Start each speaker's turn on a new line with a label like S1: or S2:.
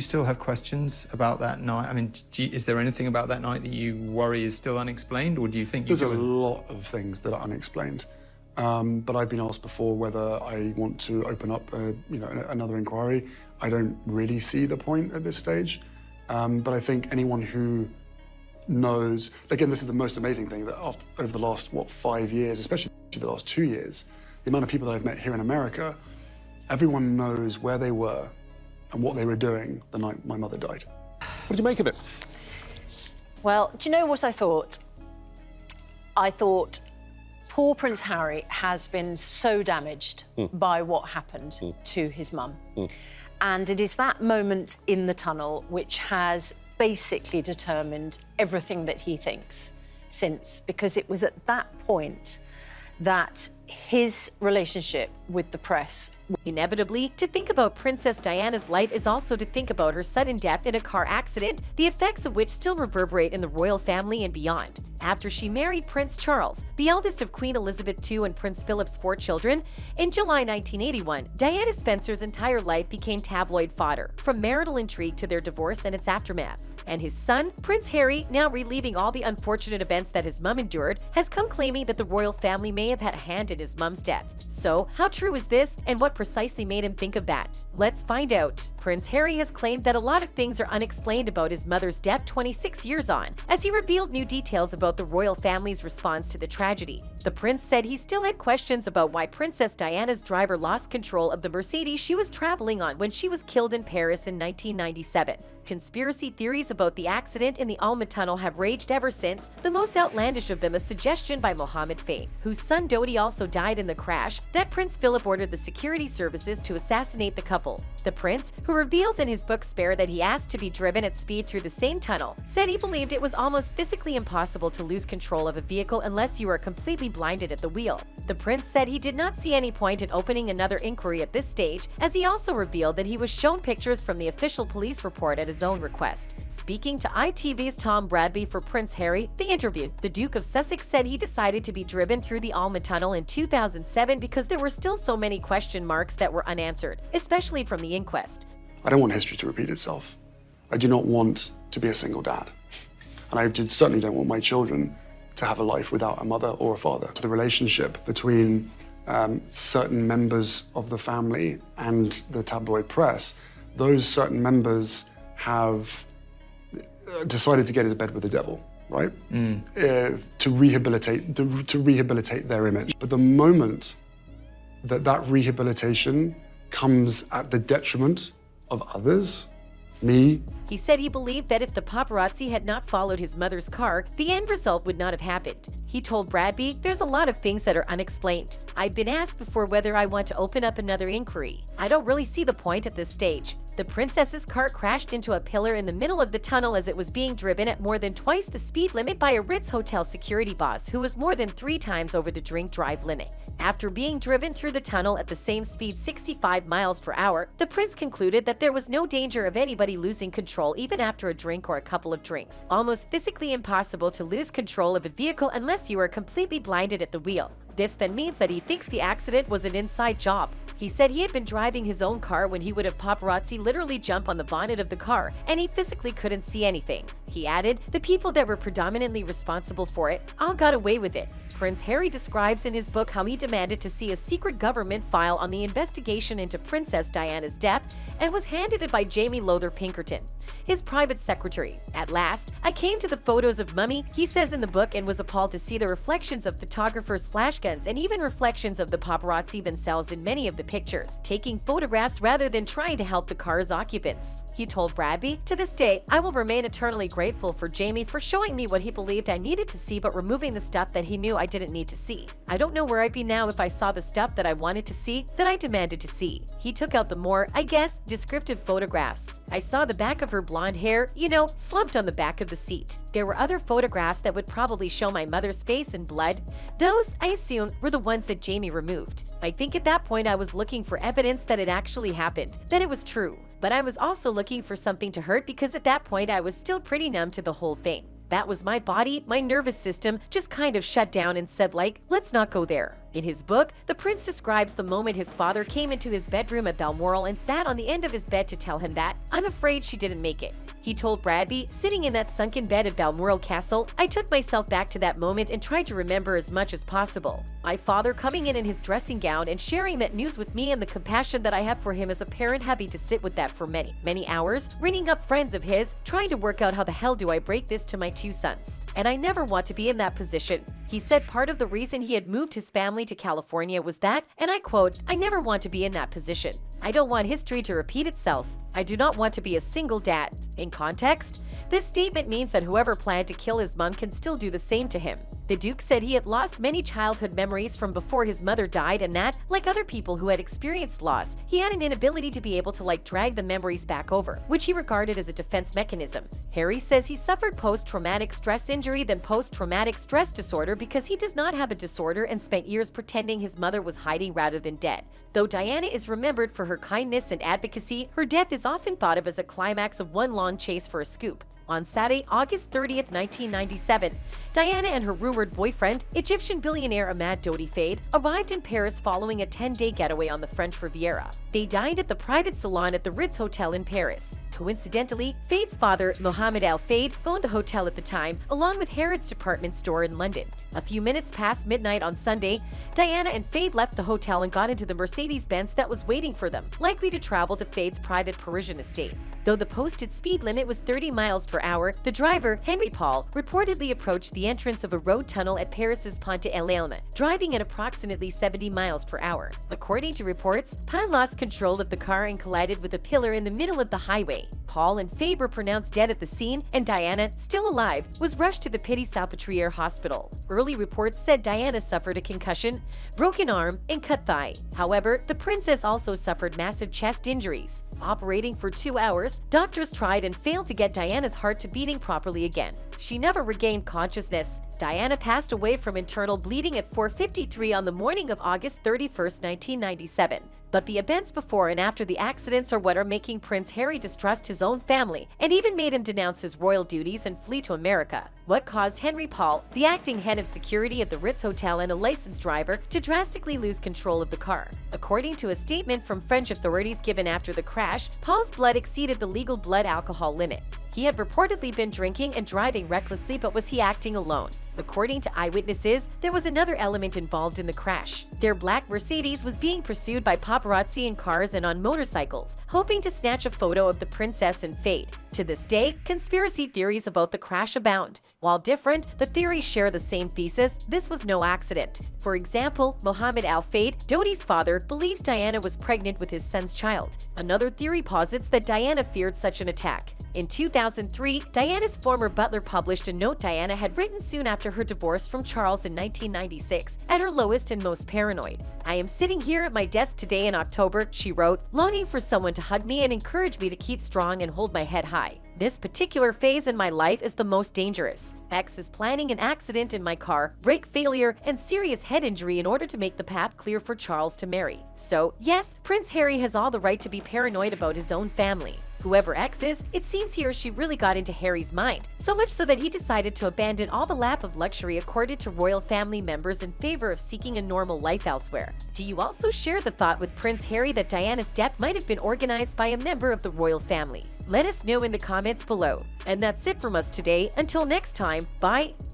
S1: still have questions about that night? I mean, is there anything about that night that you worry is still unexplained, or do you think
S2: there's a lot of things that are unexplained? But I've been asked before whether I want to open up, another inquiry. I don't really see the point at this stage. But I think anyone who knows, again, this is the most amazing thing, that over the last, 5 years, especially the last 2 years, the amount of people that I've met here in America, everyone knows where they were and what they were doing the night my mother died.
S3: What did you make of it?
S4: Well, do you know what I thought? I thought poor Prince Harry has been so damaged by what happened to his mum. And it is that moment in the tunnel which has basically determined everything that he thinks since, because it was at that point that his relationship with the press.
S5: Inevitably, to think about Princess Diana's life is also to think about her sudden death in a car accident, the effects of which still reverberate in the royal family and beyond. After she married Prince Charles, the eldest of Queen Elizabeth II and Prince Philip's 4 children, in July 1981, Diana Spencer's entire life became tabloid fodder, from marital intrigue to their divorce and its aftermath. And his son, Prince Harry, now reliving all the unfortunate events that his mum endured, has come claiming that the royal family may have had a hand in his mum's death. So, how true is this, and what precisely made him think of that? Let's find out. Prince Harry has claimed that a lot of things are unexplained about his mother's death 26 years on, as he revealed new details about the royal family's response to the tragedy. The prince said he still had questions about why Princess Diana's driver lost control of the Mercedes she was traveling on when she was killed in Paris in 1997. Conspiracy theories about the accident in the Alma Tunnel have raged ever since, the most outlandish of them a suggestion by Mohammed Faye, whose son Dodi also died in the crash, that Prince Philip ordered the security services to assassinate the couple. The prince, who reveals in his book Spare that he asked to be driven at speed through the same tunnel, said he believed it was almost physically impossible to lose control of a vehicle unless you are completely blinded at the wheel. The prince said he did not see any point in opening another inquiry at this stage, as he also revealed that he was shown pictures from the official police report at his own request. Speaking to ITV's Tom Bradby for Prince Harry, the interview, the Duke of Sussex said he decided to be driven through the Alma Tunnel in 2007 because there were still so many question marks that were unanswered, especially from the inquest.
S2: I don't want history to repeat itself. I do not want to be a single dad. And I certainly don't want my children to have a life without a mother or a father. The relationship between certain members of the family and the tabloid press, those certain members have decided to get into bed with the devil, right? To rehabilitate their image. But the moment that rehabilitation comes at the detriment of others, me.
S5: He said he believed that if the paparazzi had not followed his mother's car, the end result would not have happened. He told Bradby, "There's a lot of things that are unexplained. I've been asked before whether I want to open up another inquiry. I don't really see the point at this stage." The princess's car crashed into a pillar in the middle of the tunnel as it was being driven at more than twice the speed limit by a Ritz Hotel security boss who was more than 3 times over the drink-drive limit. After being driven through the tunnel at the same speed, 65 miles per hour, the prince concluded that there was no danger of anybody losing control even after a drink or a couple of drinks. Almost physically impossible to lose control of a vehicle unless you are completely blinded at the wheel. This then means that he thinks the accident was an inside job. He said he had been driving his own car when he would have paparazzi literally jump on the bonnet of the car, and he physically couldn't see anything. He added, "The people that were predominantly responsible for it all got away with it." Prince Harry describes in his book how he demanded to see a secret government file on the investigation into Princess Diana's death and was handed it by Jamie Lowther Pinkerton, his private secretary. "At last, I came to the photos of Mummy," he says in the book, and was appalled to see the reflections of photographers' flash guns and even reflections of the paparazzi themselves in many of the pictures, taking photographs rather than trying to help the car's occupants. He told Bradby, "To this day, I will remain eternally grateful for Jamie for showing me what he believed I needed to see but removing the stuff that he knew I didn't need to see. I don't know where I'd be now if I saw the stuff that I wanted to see, that I demanded to see." He took out the more, I guess, descriptive photographs. "I saw the back of her blonde hair, slumped on the back of the seat. There were other photographs that would probably show my mother's face and blood. Those, I assume, were the ones that Jamie removed. I think at that point I was looking for evidence that it actually happened, that it was true. But I was also looking for something to hurt because at that point I was still pretty numb to the whole thing." That was my body, my nervous system just kind of shut down and said like, let's not go there. In his book, the prince describes the moment his father came into his bedroom at Balmoral and sat on the end of his bed to tell him that, I'm afraid she didn't make it. He told Bradby, sitting in that sunken bed at Balmoral Castle, I took myself back to that moment and tried to remember as much as possible. My father coming in his dressing gown and sharing that news with me and the compassion that I have for him as a parent, happy to sit with that for many, many hours, ringing up friends of his, trying to work out how the hell do I break this to my 2 sons. And I never want to be in that position. He said part of the reason he had moved his family to California was that, and I quote, I never want to be in that position. I don't want history to repeat itself. I do not want to be a single dad. In context, this statement means that whoever planned to kill his mom can still do the same to him. The Duke said he had lost many childhood memories from before his mother died and that, like other people who had experienced loss, he had an inability to be able to drag the memories back over, which he regarded as a defense mechanism. Harry says he suffered post-traumatic stress injury than post-traumatic stress disorder because he does not have a disorder and spent years pretending his mother was hiding rather than dead. Though Diana is remembered for her kindness and advocacy, her death is often thought of as a climax of one long chase for a scoop. On Saturday, August 30th, 1997, Diana and her rumored boyfriend, Egyptian billionaire Ahmad Dodi Fayed, arrived in Paris following a 10-day getaway on the French Riviera. They dined at the private salon at the Ritz Hotel in Paris. Coincidentally, Faye's father, Mohammed Al Fayed, owned the hotel at the time, along with Harrods department store in London. A few minutes past midnight on Sunday, Diana and Fayed left the hotel and got into the Mercedes-Benz that was waiting for them, likely to travel to Fayed's private Parisian estate. Though the posted speed limit was 30 miles per hour, the driver, Henry Paul, reportedly approached the entrance of a road tunnel at Paris's Pont l'Elme, driving at approximately 70 miles per hour. According to reports, Paul lost control of the car and collided with a pillar in the middle of the highway. Paul and Fayed were pronounced dead at the scene, and Diana, still alive, was rushed to the Pitié-Salpêtrière hospital. Early reports said Diana suffered a concussion, broken arm, and cut thigh. However, the princess also suffered massive chest injuries. Operating for 2 hours, doctors tried and failed to get Diana's heart to beating properly again. She never regained consciousness. Diana passed away from internal bleeding at 4:53 on the morning of August 31st, 1997. But the events before and after the accidents are what are making Prince Harry distrust his own family and even made him denounce his royal duties and flee to America. What caused Henry Paul, the acting head of security at the Ritz Hotel and a licensed driver, to drastically lose control of the car? According to a statement from French authorities given after the crash, Paul's blood exceeded the legal blood alcohol limit. He had reportedly been drinking and driving recklessly, but was he acting alone? According to eyewitnesses, there was another element involved in the crash. Their black Mercedes was being pursued by paparazzi in cars and on motorcycles, hoping to snatch a photo of the princess and Fayed. To this day, conspiracy theories about the crash abound. While different, the theories share the same thesis: this was no accident. For example, Mohammed Al Fayed, Dodi's father, believes Diana was pregnant with his son's child. Another theory posits that Diana feared such an attack. In 2003, Diana's former butler published a note Diana had written soon after her divorce from Charles in 1996, at her lowest and most paranoid. I am sitting here at my desk today in October, she wrote, longing for someone to hug me and encourage me to keep strong and hold my head high. This particular phase in my life is the most dangerous. X is planning an accident in my car, brake failure, and serious head injury in order to make the path clear for Charles to marry. So, yes, Prince Harry has all the right to be paranoid about his own family. Whoever X is, it seems he or she really got into Harry's mind, so much so that he decided to abandon all the lap of luxury accorded to royal family members in favor of seeking a normal life elsewhere. Do you also share the thought with Prince Harry that Diana's death might have been organized by a member of the royal family? Let us know in the comments below. And that's it from us today. Until next time, bye!